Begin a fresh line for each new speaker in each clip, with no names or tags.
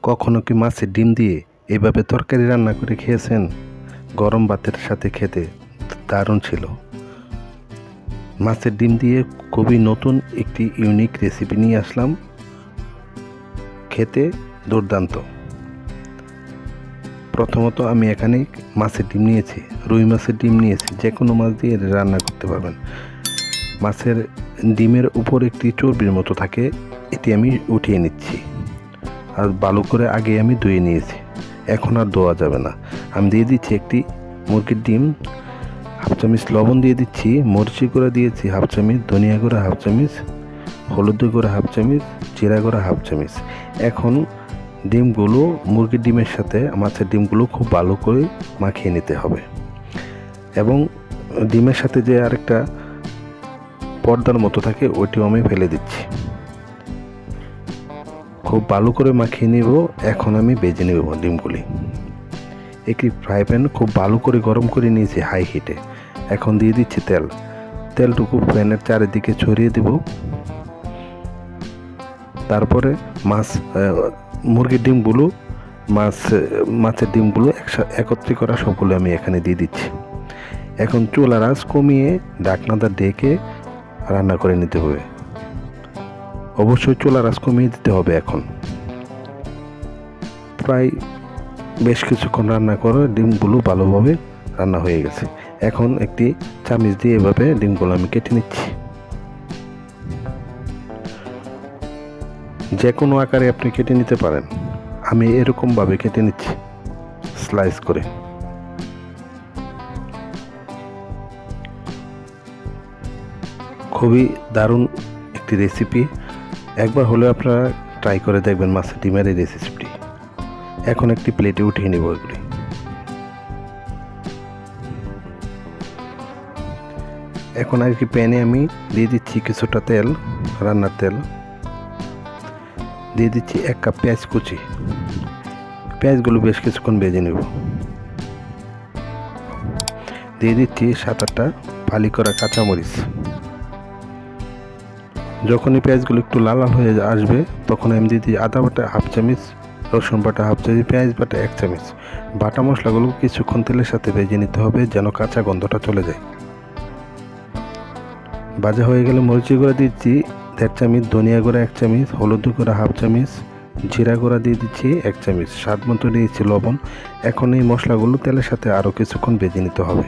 কখনো কি মাছের ডিম দিয়ে এভাবে তরকারি রান্না করে খেয়েছেন? গরম ভাতের সাথে খেতে দারুণ ছিল। মাছের ডিম দিয়ে খুবই নতুন একটি ইউনিক রেসিপি নিয়ে আসলাম, খেতে দুর্দান্ত। প্রথমত আমি এখানে মাছের ডিম নিয়েছি, রুই মাছের ডিম নিয়েছি। যে কোনো মাছ দিয়ে রান্না করতে পারবেন। মাছের ডিমের উপর একটি চর্বির মতো থাকে, এটি আমি উঠিয়ে নিচ্ছি। আর ভালো করে আগে আমি ধুয়ে নিয়েছি, এখন আর ধোয়া যাবে না। আমি দিয়ে দিচ্ছি একটি মুরগির ডিম, হাফ চামচ লবণ দিয়ে দিচ্ছি, মরিচি গুঁড়া দিয়েছি হাফ চামচ, ধনিয়া গুঁড়া হাফ চামচ, হলুদ গুঁড়া হাফ চামচ, জিরা গুঁড়া হাফ চামচ। এখন ডিমগুলো মুরগির ডিমের সাথে মাছের ডিমগুলো খুব ভালো করে মাখিয়ে নিতে হবে। এবং ডিমের সাথে যে আরেকটা পর্দার মতো থাকে ওইটিও আমি ফেলে দিচ্ছি। খুব ভালো করে মাখিয়ে নিব। এখন আমি ভেজে নেব ডিমগুলি। একটি ফ্রাই প্যান খুব ভালো করে গরম করে নিয়েছি হাই হিটে। এখন দিয়ে দিচ্ছি তেল। তেলটুকু প্যানের চারিদিকে ছড়িয়ে দেব। তারপরে মুরগির ডিমগুলো মাছের ডিমগুলো একত্রে করা সবগুলো আমি এখানে দিয়ে দিচ্ছি। এখন চুলার আঁচ কমিয়ে ঢাকনাটা ডেকে রান্না করে নিতে হবে। অবশ্যই চুলার আঁচ কমিয়ে দিতে হবে। এখন প্রায় বেশ কিছুক্ষণ রান্না করে ডিমগুলো ভালোভাবে রান্না হয়ে গেছে। এখন একটি চামচ দিয়ে এভাবে ডিমগুলো আমি কেটে নিচ্ছি। যে কোনো আকারে আপনি কেটে নিতে পারেন। আমি এরকমভাবে কেটে নিচ্ছি স্লাইস করে। খুবই দারুণ একটি রেসিপি। একবার হলে আপনারা ট্রাই করে দেখবেন মাছের ডিমের এই রেসিপিটি। এখন একটি প্লেটে উঠিয়ে নেব এগুলি। এখন আর কি প্যানে আমি দিয়ে দিচ্ছি কিছুটা তেল, রান্নার তেল। দিয়ে দিচ্ছি 1 কাপ পেঁয়াজ কুচি। পেঁয়াজগুলো বেশ কিছুক্ষণ ভেজে নেব। দিয়ে দিচ্ছি 7-8টা ফালি করা কাঁচামরিচ। যখনই পেঁয়াজগুলো একটু লাল লাল হয়ে আসবে তখন আমি দিয়ে দিই আদা বাটা হাফ চামচ, রসুন বাটা হাফ চামচ, পেঁয়াজ বাটা 1 চামচ। বাটা মশলাগুলো কিছুক্ষণ তেলের সাথে ভেজে নিতে হবে যেন কাঁচা গন্ধটা চলে যায়। ভাজা হয়ে গেলে মরিচি গুঁড়া দিচ্ছি 1.5 চামচ, ধনিয়া গুঁড়া 1 চামচ, হলুদ গুঁড়া হাফ চামচ, জিরা গুঁড়া দিয়ে দিচ্ছি 1 চামচ, স্বাদ মতো দিয়েছি লবণ। এখন এই মশলাগুলো তেলের সাথে আরও কিছুক্ষণ ভেজে নিতে হবে।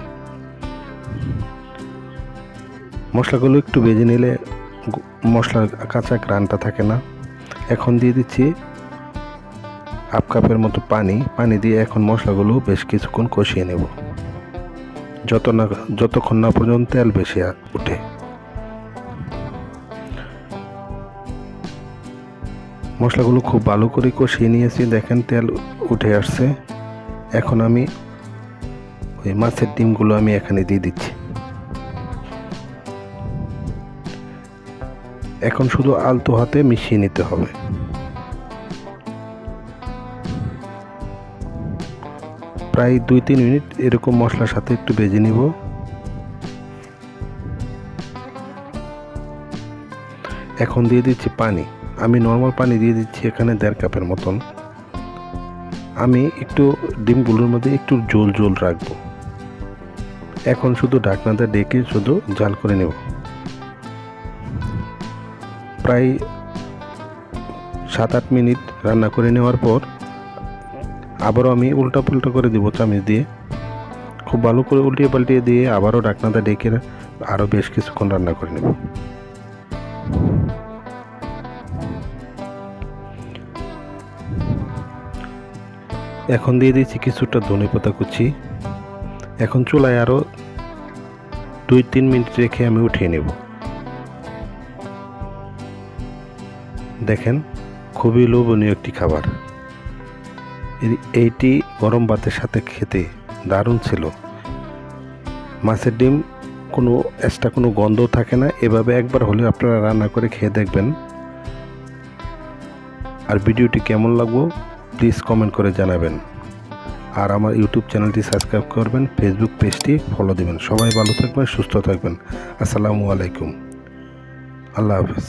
মশলাগুলো একটু ভেজে নিলে মশলার কাঁচা ঘ্রাণটা থাকে না। এখন দিয়ে দিচ্ছি হাফ কাপের মতো পানি দিয়ে এখন মশলাগুলো বেশ কিছুক্ষণ কষিয়ে নেব, যতক্ষণ না পর্যন্ত তেল বেশি ওঠে। মশলাগুলো খুব ভালো করে কষিয়ে নিয়েছি, দেখেন তেল উঠে আসছে। এখন আমি ওই মাছের ডিমগুলো আমি এখানে দিয়ে দিচ্ছি। এখন শুধু আলতো হাতে মিশিয়ে নিতে হবে। প্রায় 2-3 মিনিট এরকম মশলার সাথে একটু ভেজে নিব। এখন দিয়ে দিচ্ছি পানি। আমি নর্মাল পানি দিয়ে দিচ্ছি এখানে 1.5 কাপের মতন। আমি একটু ডিমগুলোর মধ্যে একটু ঝোল রাখবো। এখন শুধু ঢাকনাটা ডেকে শুধু জাল করে নেব। প্রায় 7-8 মিনিট রান্না করে নেওয়ার পর আবারও আমি উল্টা পুল্টা করে দেবো চামচ দিয়ে। খুব ভালো করে উল্টিয়ে পাল্টিয়ে দিয়ে আবারও ঢাকনাটা ডেকে আরও বেশ কিছুক্ষণ রান্না করে নেব। এখন দিয়ে দিচ্ছি কিছুটা ধনেপাতা কুচি। এখন চুলায় আরও 2-3 মিনিট রেখে আমি উঠিয়ে নেব। দেখেন খুবই লোভনীয় একটি খাবার। এইটি গরম ভাতের সাথে খেতে দারুণ ছিল। মাছের ডিম কোনো এক্সট্রা কোনো গন্ধ থাকে না। এভাবে একবার হলে আপনারা রান্না করে খেয়ে দেখবেন। আর ভিডিওটি কেমন লাগলো প্লিজ কমেন্ট করে জানাবেন। আর আমার ইউটিউব চ্যানেলটি সাবস্ক্রাইব করবেন, ফেসবুক পেজটি ফলো দেবেন। সবাই ভালো থাকবেন, সুস্থ থাকবেন। আসসালামু আলাইকুম, আল্লাহ হাফেজ।